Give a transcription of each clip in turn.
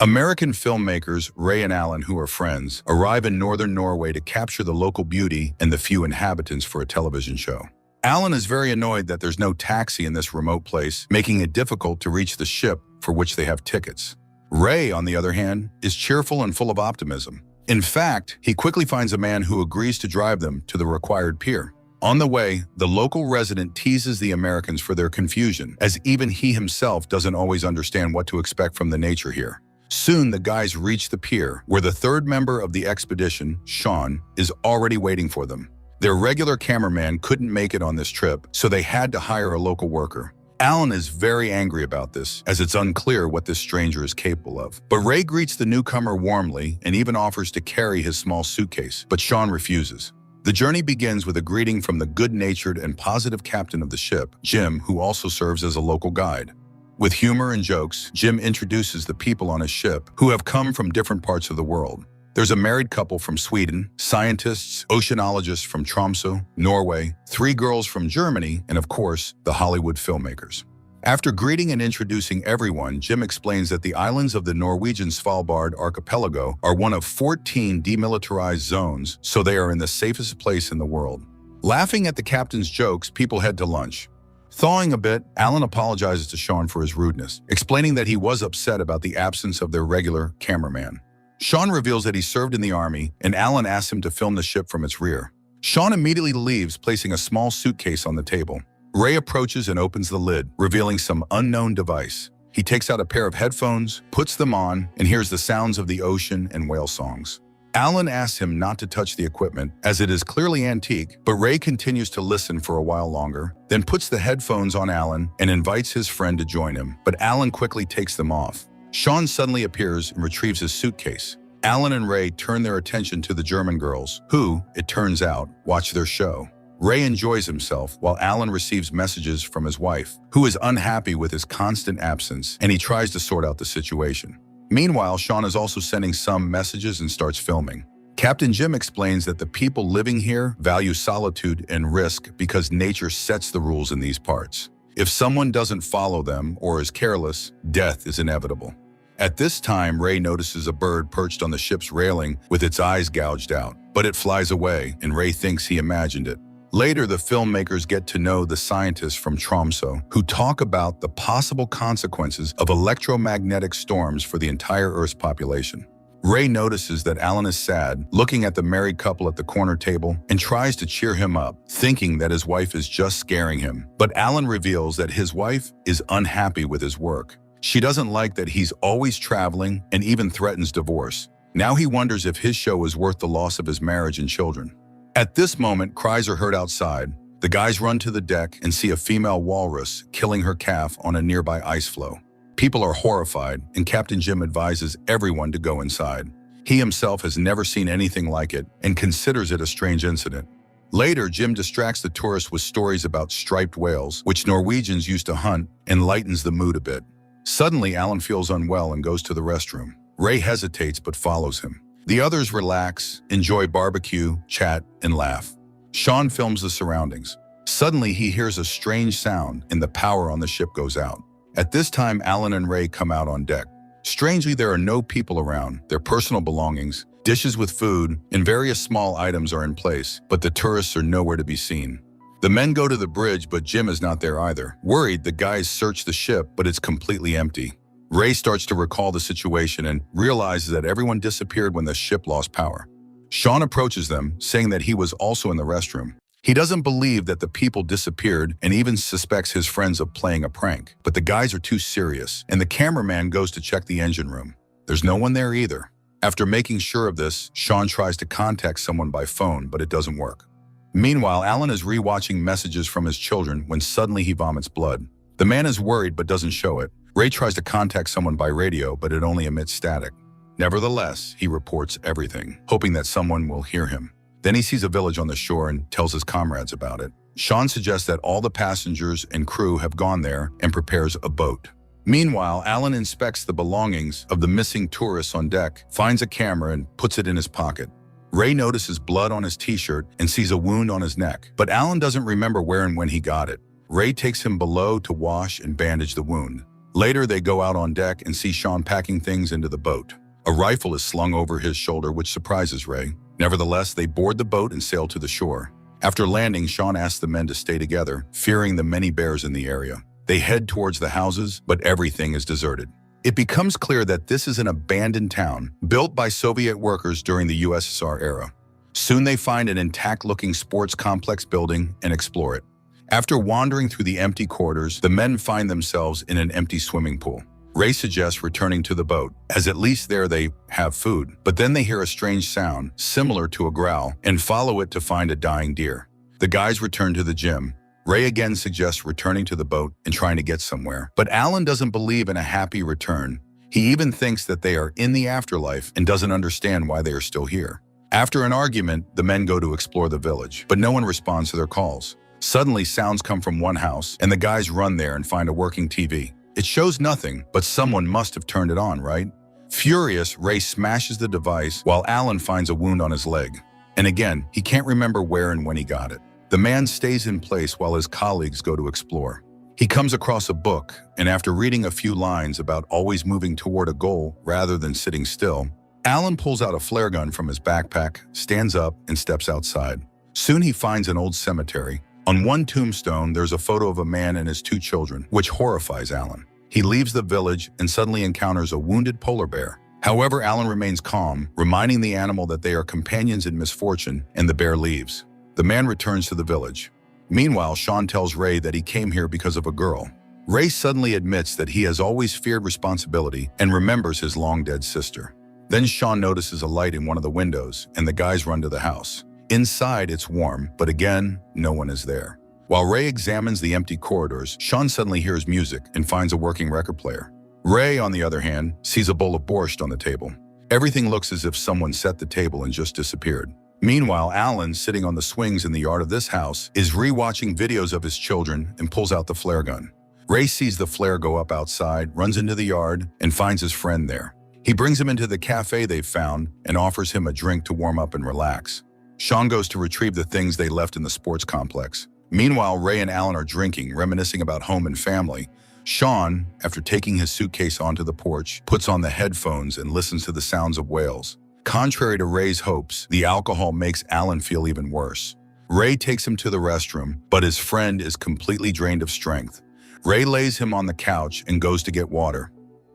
American filmmakers Ray and Alan, who are friends, arrive in northern Norway to capture the local beauty and the few inhabitants for a television show. Alan is very annoyed that there's no taxi in this remote place, making it difficult to reach the ship for which they have tickets. Ray, on the other hand, is cheerful and full of optimism. In fact, he quickly finds a man who agrees to drive them to the required pier. On the way, the local resident teases the Americans for their confusion, as even he himself doesn't always understand what to expect from the nature here. Soon, the guys reach the pier, where the third member of the expedition, Sean, is already waiting for them. Their regular cameraman couldn't make it on this trip, so they had to hire a local worker. Alan is very angry about this, as it's unclear what this stranger is capable of. But Ray greets the newcomer warmly and even offers to carry his small suitcase, but Sean refuses. The journey begins with a greeting from the good-natured and positive captain of the ship, Jim, who also serves as a local guide. With humor and jokes, Jim introduces the people on his ship, who have come from different parts of the world. There's a married couple from Sweden, scientists, oceanologists from Tromsø, Norway, 3 girls from Germany, and of course, the Hollywood filmmakers. After greeting and introducing everyone, Jim explains that the islands of the Norwegian Svalbard archipelago are one of 14 demilitarized zones, so they are in the safest place in the world. Laughing at the captain's jokes, people head to lunch. Thawing a bit, Alan apologizes to Sean for his rudeness, explaining that he was upset about the absence of their regular cameraman. Sean reveals that he served in the army, and Alan asks him to film the ship from its rear. Sean immediately leaves, placing a small suitcase on the table. Ray approaches and opens the lid, revealing some unknown device. He takes out a pair of headphones, puts them on, and hears the sounds of the ocean and whale songs. Alan asks him not to touch the equipment, as it is clearly antique, but Ray continues to listen for a while longer, then puts the headphones on Alan and invites his friend to join him, but Alan quickly takes them off. Sean suddenly appears and retrieves his suitcase. Alan and Ray turn their attention to the German girls, who, it turns out, watch their show. Ray enjoys himself, while Alan receives messages from his wife, who is unhappy with his constant absence, and he tries to sort out the situation. Meanwhile, Sean is also sending some messages and starts filming. Captain Jim explains that the people living here value solitude and risk because nature sets the rules in these parts. If someone doesn't follow them or is careless, death is inevitable. At this time, Ray notices a bird perched on the ship's railing with its eyes gouged out, but it flies away, and Ray thinks he imagined it. Later, the filmmakers get to know the scientists from Tromsø, who talk about the possible consequences of electromagnetic storms for the entire Earth's population. Ray notices that Alan is sad, looking at the married couple at the corner table, and tries to cheer him up, thinking that his wife is just scaring him. But Alan reveals that his wife is unhappy with his work. She doesn't like that he's always traveling and even threatens divorce. Now he wonders if his show is worth the loss of his marriage and children. At this moment, cries are heard outside. The guys run to the deck and see a female walrus killing her calf on a nearby ice floe. People are horrified, and Captain Jim advises everyone to go inside. He himself has never seen anything like it and considers it a strange incident. Later, Jim distracts the tourists with stories about striped whales, which Norwegians used to hunt, and lightens the mood a bit. Suddenly, Alan feels unwell and goes to the restroom. Ray hesitates but follows him. The others relax, enjoy barbecue, chat, and laugh. Sean films the surroundings. Suddenly, he hears a strange sound and the power on the ship goes out. At this time, Alan and Ray come out on deck. Strangely, there are no people around. Their personal belongings, dishes with food, and various small items are in place, but the tourists are nowhere to be seen. The men go to the bridge, but Jim is not there either. Worried, the guys search the ship, but it's completely empty. Ray starts to recall the situation and realizes that everyone disappeared when the ship lost power. Sean approaches them, saying that he was also in the restroom. He doesn't believe that the people disappeared and even suspects his friends of playing a prank. But the guys are too serious, and the cameraman goes to check the engine room. There's no one there either. After making sure of this, Sean tries to contact someone by phone, but it doesn't work. Meanwhile, Alan is re-watching messages from his children when suddenly he vomits blood. The man is worried but doesn't show it. Ray tries to contact someone by radio, but it only emits static. Nevertheless, he reports everything, hoping that someone will hear him. Then he sees a village on the shore and tells his comrades about it. Sean suggests that all the passengers and crew have gone there and prepares a boat. Meanwhile, Alan inspects the belongings of the missing tourists on deck, finds a camera and puts it in his pocket. Ray notices blood on his t-shirt and sees a wound on his neck, but Alan doesn't remember where and when he got it. Ray takes him below to wash and bandage the wound. Later, they go out on deck and see Sean packing things into the boat. A rifle is slung over his shoulder, which surprises Ray. Nevertheless, they board the boat and sail to the shore. After landing, Sean asks the men to stay together, fearing the many bears in the area. They head towards the houses, but everything is deserted. It becomes clear that this is an abandoned town, built by Soviet workers during the USSR era. Soon they find an intact-looking sports complex building and explore it. After wandering through the empty corridors, the men find themselves in an empty swimming pool. Ray suggests returning to the boat, as at least there they have food. But then they hear a strange sound, similar to a growl, and follow it to find a dying deer. The guys return to the gym. Ray again suggests returning to the boat and trying to get somewhere. But Alan doesn't believe in a happy return. He even thinks that they are in the afterlife and doesn't understand why they are still here. After an argument, the men go to explore the village, but no one responds to their calls. Suddenly, sounds come from one house, and the guys run there and find a working TV. It shows nothing, but someone must have turned it on, right? Furious, Ray smashes the device while Alan finds a wound on his leg. And again, he can't remember where and when he got it. The man stays in place while his colleagues go to explore. He comes across a book, and after reading a few lines about always moving toward a goal rather than sitting still, Alan pulls out a flare gun from his backpack, stands up, and steps outside. Soon he finds an old cemetery. On one tombstone, there's a photo of a man and his two children, which horrifies Alan. He leaves the village and suddenly encounters a wounded polar bear. However, Alan remains calm, reminding the animal that they are companions in misfortune, and the bear leaves. The man returns to the village. Meanwhile, Sean tells Ray that he came here because of a girl. Ray suddenly admits that he has always feared responsibility and remembers his long-dead sister. Then Sean notices a light in one of the windows, and the guys run to the house. Inside, it's warm, but again, no one is there. While Ray examines the empty corridors, Sean suddenly hears music and finds a working record player. Ray, on the other hand, sees a bowl of borscht on the table. Everything looks as if someone set the table and just disappeared. Meanwhile, Alan, sitting on the swings in the yard of this house, is re-watching videos of his children and pulls out the flare gun. Ray sees the flare go up outside, runs into the yard, and finds his friend there. He brings him into the cafe they've found and offers him a drink to warm up and relax. Sean goes to retrieve the things they left in the sports complex. Meanwhile, Ray and Alan are drinking, reminiscing about home and family. Sean, after taking his suitcase onto the porch, puts on the headphones and listens to the sounds of whales. Contrary to Ray's hopes, the alcohol makes Alan feel even worse. Ray takes him to the restroom, but his friend is completely drained of strength. Ray lays him on the couch and goes to get water.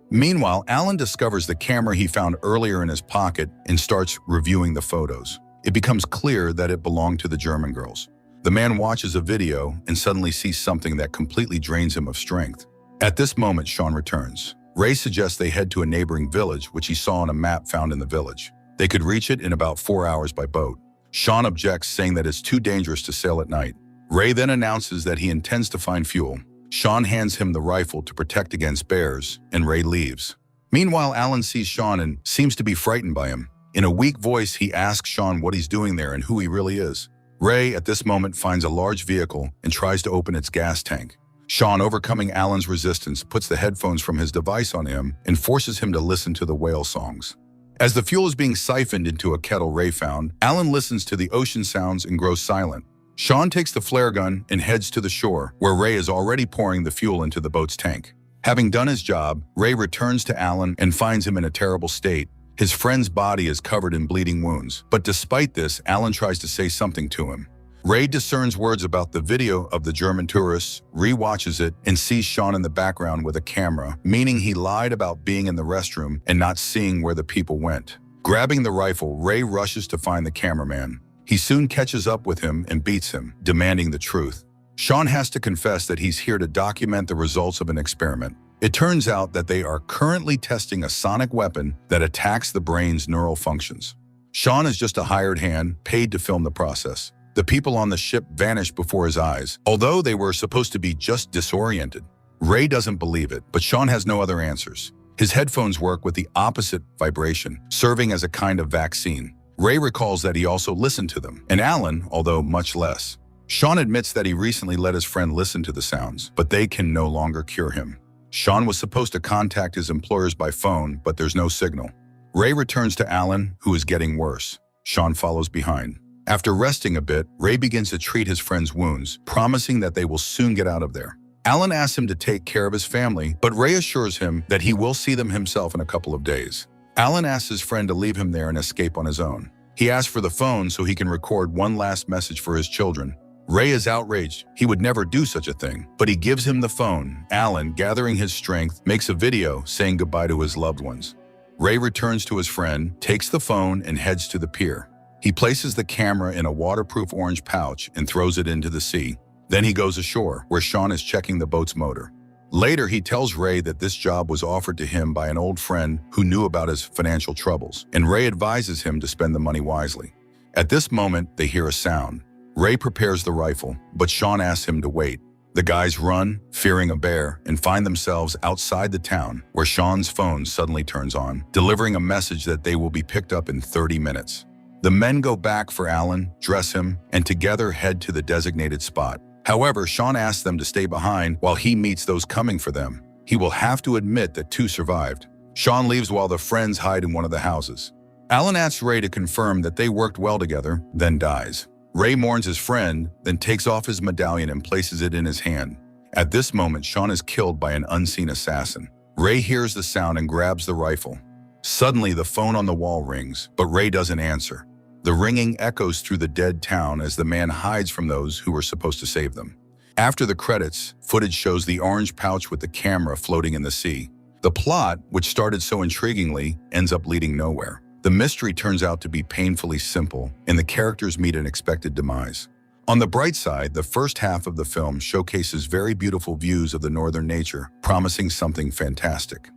Meanwhile, Alan discovers the camera he found earlier in his pocket and starts reviewing the photos. It becomes clear that it belonged to the German girls. The man watches a video and suddenly sees something that completely drains him of strength. At this moment, Sean returns. Ray suggests they head to a neighboring village, which he saw on a map found in the village. They could reach it in about 4 hours by boat. Sean objects, saying that it's too dangerous to sail at night. Ray then announces that he intends to find fuel. Sean hands him the rifle to protect against bears, and Ray leaves. Meanwhile, Alan sees Sean and seems to be frightened by him. In a weak voice, he asks Sean what he's doing there and who he really is. Ray, at this moment, finds a large vehicle and tries to open its gas tank. Sean, overcoming Alan's resistance, puts the headphones from his device on him and forces him to listen to the whale songs. As the fuel is being siphoned into a kettle Ray found, Alan listens to the ocean sounds and grows silent. Sean takes the flare gun and heads to the shore, where Ray is already pouring the fuel into the boat's tank. Having done his job, Ray returns to Alan and finds him in a terrible state. His friend's body is covered in bleeding wounds, but despite this, Alan tries to say something to him. Ray discerns words about the video of the German tourists, re-watches it, and sees Sean in the background with a camera, meaning he lied about being in the restroom and not seeing where the people went. Grabbing the rifle, Ray rushes to find the cameraman. He soon catches up with him and beats him, demanding the truth. Sean has to confess that he's here to document the results of an experiment. It turns out that they are currently testing a sonic weapon that attacks the brain's neural functions. Sean is just a hired hand, paid to film the process. The people on the ship vanish before his eyes, although they were supposed to be just disoriented. Ray doesn't believe it, but Sean has no other answers. His headphones work with the opposite vibration, serving as a kind of vaccine. Ray recalls that he also listened to them, and Alan, although much less. Sean admits that he recently let his friend listen to the sounds, but they can no longer cure him. Sean was supposed to contact his employers by phone, but there's no signal. Ray returns to Alan, who is getting worse. Sean follows behind. After resting a bit, Ray begins to treat his friend's wounds, promising that they will soon get out of there. Alan asks him to take care of his family, but Ray assures him that he will see them himself in a couple of days. Alan asks his friend to leave him there and escape on his own. He asks for the phone so he can record one last message for his children. Ray is outraged. He would never do such a thing, but he gives him the phone. Alan, gathering his strength, makes a video saying goodbye to his loved ones. Ray returns to his friend, takes the phone, and heads to the pier. He places the camera in a waterproof orange pouch and throws it into the sea. Then he goes ashore, where Sean is checking the boat's motor. Later, he tells Ray that this job was offered to him by an old friend who knew about his financial troubles, and Ray advises him to spend the money wisely. At this moment, they hear a sound. Ray prepares the rifle, but Sean asks him to wait. The guys run, fearing a bear, and find themselves outside the town, where Sean's phone suddenly turns on, delivering a message that they will be picked up in 30 minutes. The men go back for Alan, dress him, and together head to the designated spot. However, Sean asks them to stay behind while he meets those coming for them. He will have to admit that two survived. Sean leaves while the friends hide in one of the houses. Alan asks Ray to confirm that they worked well together, then dies. Ray mourns his friend, then takes off his medallion and places it in his hand. At this moment, Sean is killed by an unseen assassin. Ray hears the sound and grabs the rifle. Suddenly, the phone on the wall rings, but Ray doesn't answer. The ringing echoes through the dead town as the man hides from those who were supposed to save them. After the credits, footage shows the orange pouch with the camera floating in the sea. The plot, which started so intriguingly, ends up leading nowhere. The mystery turns out to be painfully simple, and the characters meet an expected demise. On the bright side, the first half of the film showcases very beautiful views of the northern nature, promising something fantastic.